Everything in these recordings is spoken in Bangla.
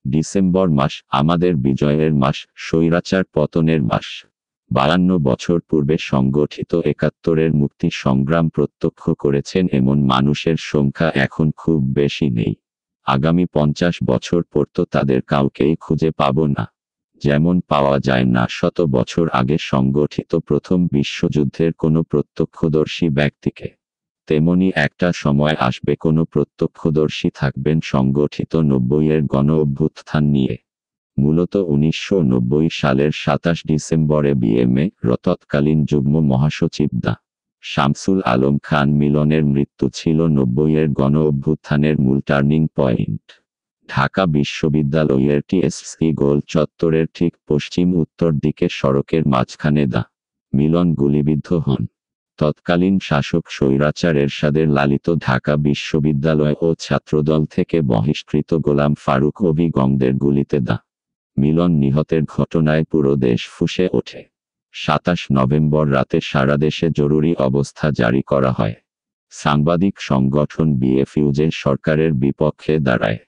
ডিসেম্বর মাস আমাদের বিজয়ের মাস, স্বৈরাচার পতনের মাস। 52 বছর পূর্বে সংগঠিত ৭১-এর মুক্তি সংগ্রাম প্রত্যক্ষ করেছেন এমন মানুষের সংখ্যা এখন খুব বেশি নেই। আগামী 50 বছর পর তো তাদের কাউকেই খুঁজে পাব না। যেমন পাওয়া যায় না শত বছর আগে সংগঠিত প্রথম বিশ্বযুদ্ধের কোনো প্রত্যক্ষদর্শী ব্যক্তিকে, তেমনি একটা সময় আসবে কোনো প্রত্যক্ষদর্শী থাকবেন সংগঠিত 90-এর গণ অভ্যুত্থান নিয়ে। মূলত 1990 সালের 27 ডিসেম্বরে বিএমএ তৎকালীন যুগ্ম মহাসচিব ডা. শামসুল আলম খান মিলনের মৃত্যু ছিল 90-এর গণ অভ্যুত্থানের মূল টার্নিং পয়েন্ট। ঢাকা বিশ্ববিদ্যালয়ের টিএসসি গোল চত্বরের ঠিক পশ্চিম উত্তর দিকে সড়কের মাঝখানে ডা. মিলন গুলিবিদ্ধ হন। তৎকালীন শাসক স্বৈরাচার এরশাদের লালিত ঢাকা বিশ্ববিদ্যালয় ও ছাত্রদল থেকে বহিষ্কৃত গোলাম ফারুক অভিগমদের গুলিতে ডা. মিলন নিহতের ঘটনায় পুরো দেশ ফুঁসে ওঠে। 27 নভেম্বর রাতে সারা দেশে জরুরি অবস্থা জারি করা হয়। সাংবাদিক সংগঠন বিএফইউজে সরকারের বিপক্ষে দাঁড়ায়।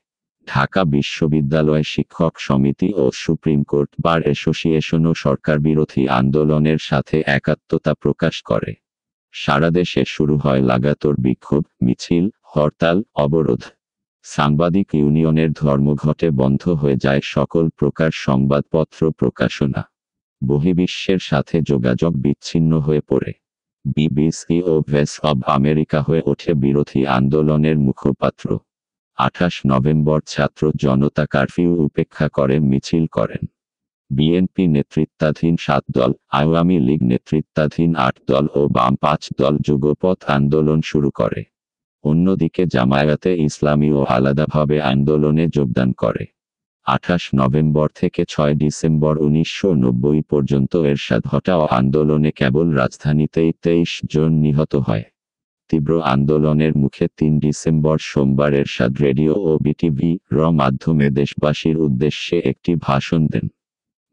ঢাকা বিশ্ববিদ্যালয় শিক্ষক সমিতি ও সুপ্রিম কোর্ট বার অ্যাসোসিয়েশনও সরকারবিরোধী আন্দোলনের সাথে একাত্মতা প্রকাশ করে। সারা দেশে শুরু হয় লাগাতার বিক্ষোভ, মিছিল, হরতাল, অবরোধ। সাংবাদিক ইউনিয়নের ধর্মঘটে বন্ধ হয়ে যায় সকল প্রকার সংবাদপত্র প্রকাশনা। বহির্বিশ্বের সাথে যোগাযোগ বিচ্ছিন্ন হয়ে পড়ে। বিবিসি ও ভয়েস অব আমেরিকা হয়ে ওঠে বিরোধী আন্দোলনের মুখপাত্র। 28 নভেম্বর ছাত্র জনতা কারফিউ উপেক্ষা করে মিছিল করেন। বিএনপি নেতৃত্বাধীন 7 দল, আওয়ামী লীগ নেতৃত্বাধীন 8 দল ও বাম 5 দল যুগপৎ আন্দোলন শুরু করে। অন্যদিকে জামায়াতে ইসলামীও আলাদাভাবে আন্দোলনে যোগদান করে। 28 নভেম্বর থেকে 6 ডিসেম্বর 1990 পর্যন্ত এরশাদ হটাও আন্দোলনে কেবল রাজধানীতেই 23 জন নিহত হয়। তীব্র আন্দোলনের মুখে 3 ডিসেম্বর সোমবার এরশাদ রেডিও ও বিটিভি মাধ্যমে দেশবাসীর উদ্দেশ্যে একটি ভাষণ দেন।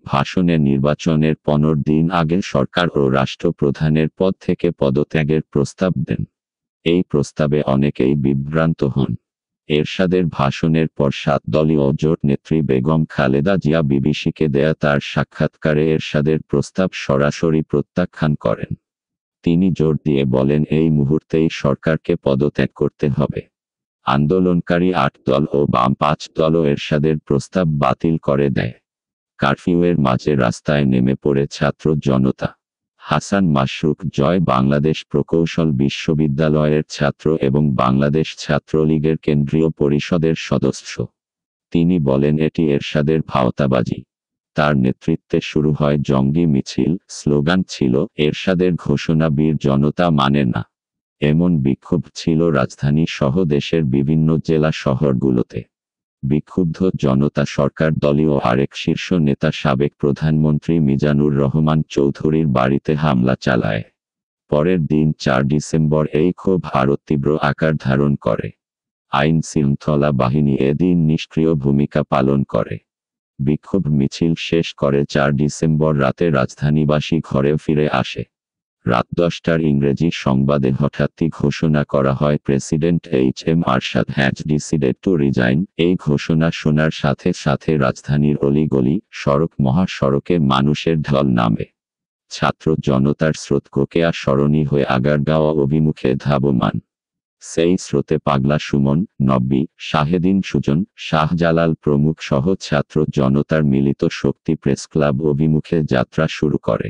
ভাষণে নির্বাচনের 15 দিন আগে সরকার ও রাষ্ট্রপ্রধানের পদ থেকে পদত্যাগের প্রস্তাব দেন। এই প্রস্তাবে অনেকেই বিভ্রান্ত হন। এরশাদের ভাষণের পর 7 দলীয় জোট নেত্রী বেগম খালেদা জিয়া বিবিসিকে দেয়া তার সাক্ষাৎকারে এরশাদের প্রস্তাব সরাসরি প্রত্যাখ্যান করেন। তিনি জোর দিয়ে বলেন এই মুহূর্তেই সরকারকে পদত্যাগ করতে হবে। আন্দোলনকারী 8 দল ও বাম 5 দলও এরশাদের প্রস্তাব বাতিল করে দেয়। কারফিউয়ের মাঝে রাস্তায় নেমে পড়ে ছাত্র জনতা। হাসান মাশরুক জয় বাংলাদেশ প্রকৌশল বিশ্ববিদ্যালয়ের ছাত্র এবং বাংলাদেশ ছাত্রলীগের কেন্দ্রীয় পরিষদের সদস্য। তিনি বলেন এটি এরশাদের ভাওতাবাজি। তার নেতৃত্বে শুরু হয় জঙ্গি মিছিল, স্লোগান ছিল এরশাদের ঘোষণা বীর জনতা মানে না। এমন বিক্ষোভ ছিল রাজধানী সহ দেশের বিভিন্ন জেলা শহরগুলোতে। বিক্ষুব্ধ জনতা সরকার দলীয় আরেক শীর্ষ নেতা সাবেক প্রধানমন্ত্রী মিজানুর রহমান চৌধুরীর বাড়িতে হামলা চালায়। পরের দিন 4 ডিসেম্বর এই ক্ষোভ আরও তীব্র আকার ধারণ করে। আইন শৃঙ্খলা বাহিনী এদিন নিষ্ক্রিয় ভূমিকা পালন করে। বিক্ষোভ মিছিল শেষ করে 4 ডিসেম্বর রাতে রাজধানীবাসী ঘরে ফিরে আসে। রাত 10টার ইংরেজি সংবাদে হঠাৎই ঘোষণা করা হয় president HM. Arshad has decided to resign. এই ঘোষণা শোনার সাথে সাথে রাজধানীর অলিগলি, সড়ক মহাসড়কে মানুষের ঢল নামে। ছাত্র জনতার স্রোত কোকেয়া সরণি হয়ে আগারগাঁও অভিমুখে ধাবমান। সেই স্রোতে পাগলা সুমন, নব্বী, শাহেদিন সুজন, শাহজালাল প্রমুখ সহ ছাত্র জনতার মিলিত শক্তি প্রেসক্লাব অভিমুখে যাত্রা শুরু করে।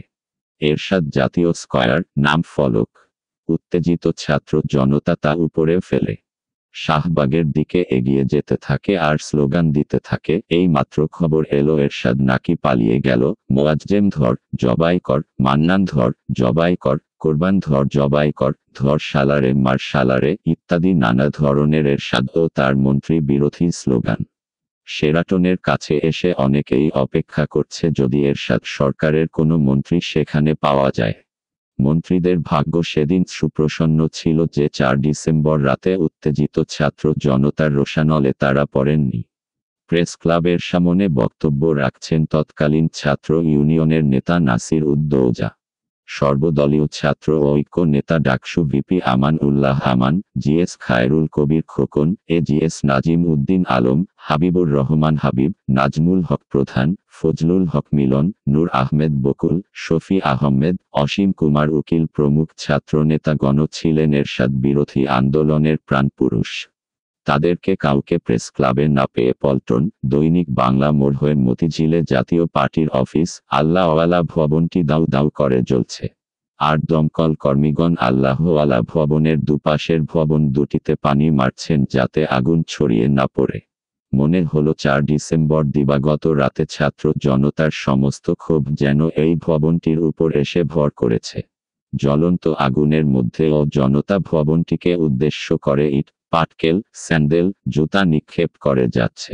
এরশাদ জাতীয় স্কয়ার নাম ফলক। উত্তেজিত ছাত্র জনতা তা উপরে ফেলে শাহবাগের দিকে এগিয়ে যেতে থাকে আর স্লোগান দিতে থাকে এই মাত্র খবর এলো এরশাদ নাকি পালিয়ে গেল। মোয়াজ্জেম ধর, জবাই কর, মান্নান ধর, জবাই কর, কোরবান ধর, জবাই কর, ধর শালারে, মার শালারে ইত্যাদি নানা ধরনের এরশাদ ও তার মন্ত্রী বিরোধী স্লোগান। শেরাটনের কাছে এসে অনেকেই অপেক্ষা করছে যদি এরশাদ সরকারের কোনো মন্ত্রী সেখানে পাওয়া যায়। মন্ত্রীদের ভাগ্য সেদিন সুপ্রসন্ন ছিল যে 4 ডিসেম্বর রাতে উত্তেজিত ছাত্র জনতার রোষানলে তারা পড়েননি। প্রেস ক্লাবের সামনে বক্তব্য রাখছেন তৎকালীন ছাত্র ইউনিয়নের নেতা নাসির উদ্দৌজা। সর্বদলীয় ছাত্র ঐক্য নেতা ডাকসু ভিপি আমান উল্লাহ আমান, জিএস খায়রুল কবির খোকন, এজিএস নাজিম উদ্দিন আলম, হাবিবুর রহমান হাবিব, নাজমুল হক প্রধান, ফজলুল হক মিলন, নূর আহমেদ বকুল, শফি আহমেদ, অসীম কুমার উকিল প্রমুখ ছাত্রনেতাগণ ছিলেন এরশাদ বিরোধী আন্দোলনের প্রাণপুরুষ। তাদেরকে কাউকে প্রেস ক্লাবে না পেয়ে পল্টন, দৈনিক বাংলা মোড় হয়ে মতিঝিলে জাতীয় পার্টির অফিস আল্লাহওয়ালা ভবনটি দাউ দাউ করে জ্বলছে। আর দমকল কর্মীগণ আল্লাহওয়ালা ভবনের দুপাশের ভবন দুটিতে পানি মারছেন যাতে আগুন ছড়িয়ে না পড়ে। মনে হলো 4 ডিসেম্বর দিবাগত রাতে ছাত্র জনতার সমস্ত ক্ষোভ যেন এই ভবনটির উপর এসে ভর করেছে। জ্বলন্ত আগুনের মধ্যেও জনতা ভবনটিকে উদ্দেশ্য করে ইট, পাটকেল, স্যান্ডেল, জুতা নিক্ষেপ করে যাচ্ছে।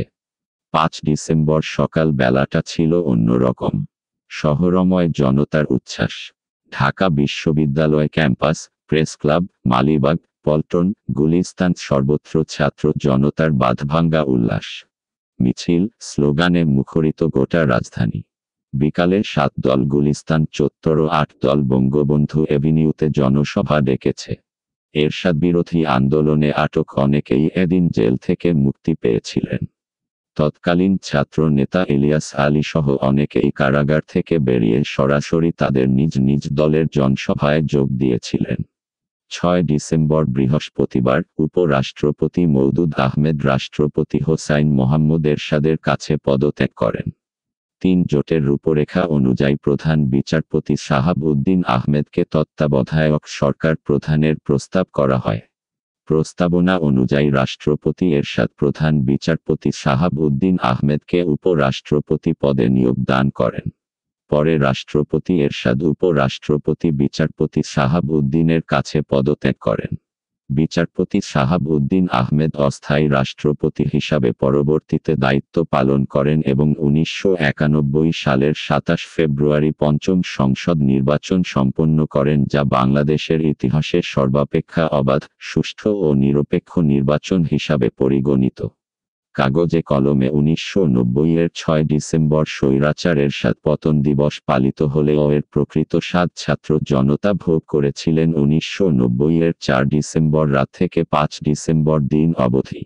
5 ডিসেম্বর সকাল বেলাটা ছিল অন্যরকম। শহরময় জনতার উচ্ছ্বাস। ঢাকা বিশ্ববিদ্যালয় campus, press club, Malibagh, Paltan, Gulistan সর্বত্র ছাত্র জনতার বাঁধভাঙ্গা উল্লাস। মিছিল, স্লোগানে মুখরিত গোটা রাজধানী। বিকালে 7 দল গুলিস্তান চত্বর ও 8 দল বঙ্গবন্ধু এভিনিউতে জনসভা ডেকেছে। এরশাদ বিরোধী আন্দোলনে আটক অনেকেই এদিন জেল থেকে মুক্তি পেয়েছিলেন। তৎকালীন ছাত্র নেতা ইলিয়াস আলী সহ অনেকেই কারাগার থেকে বেরিয়ে সরাসরি তাদের নিজ নিজ দলের জনসভায় যোগ দিয়েছিলেন। 6 ডিসেম্বর বৃহস্পতিবার উপরাষ্ট্রপতি মওদুদ আহমেদ রাষ্ট্রপতি হোসাইন মোহাম্মদ এরশাদের কাছে পদত্যাগ করেন। 3 জোটের রূপরেখা অনুযায়ী প্রধান বিচারপতি শাহাব উদ্দিন আহমেদকে তত্ত্বাবধায়ক সরকার প্রধানের প্রস্তাব করা হয়। প্রস্তাবনা অনুযায়ী রাষ্ট্রপতি এরশাদ প্রধান বিচারপতি শাহাব উদ্দিন আহমেদকে উপরাষ্ট্রপতি পদে নিয়োগ দান করেন। পরে রাষ্ট্রপতি এরশাদ উপরাষ্ট্রপতি বিচারপতি শাহাব উদ্দিনের কাছে পদত্যাগ করেন। বিচারপতি শাহাব উদ্দিন আহমেদ অস্থায়ী রাষ্ট্রপতি হিসাবে পরবর্তীতে দায়িত্ব পালন করেন এবং 1991 সালের 27 ফেব্রুয়ারি পঞ্চম সংসদ নির্বাচন সম্পন্ন করেন যা বাংলাদেশের ইতিহাসে সর্বাপেক্ষা অবাধ, সুষ্ঠু ও নিরপেক্ষ নির্বাচন হিসাবে পরিগণিত। কাগজে কলমে 1990-এর 6 ডিসেম্বর স্বৈরাচার এরশাদ পতন দিবস পালিত হলেও এর প্রকৃত স্বাদ ছাত্র জনতা ভোগ করেছিলেন 1990-এর 4 ডিসেম্বর রাত থেকে 5 ডিসেম্বর দিন অবধি।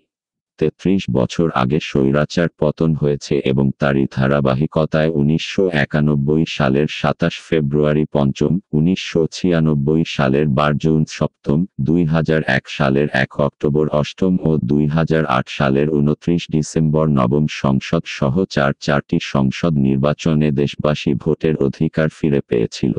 33 বছর আগে স্বৈরাচার পতন হয়েছে এবং তারই ধারাবাহিকতায় 1991 সালের 27 ফেব্রুয়ারি পঞ্চম, 1996 সালের 12 জুন সপ্তম, 2001 সালের 1 অক্টোবর অষ্টম ও 2008 সালের 29 ডিসেম্বর নবম সংসদ সহ 4টি সংসদ নির্বাচনে দেশবাসী ভোটের অধিকার ফিরে পেয়েছিল।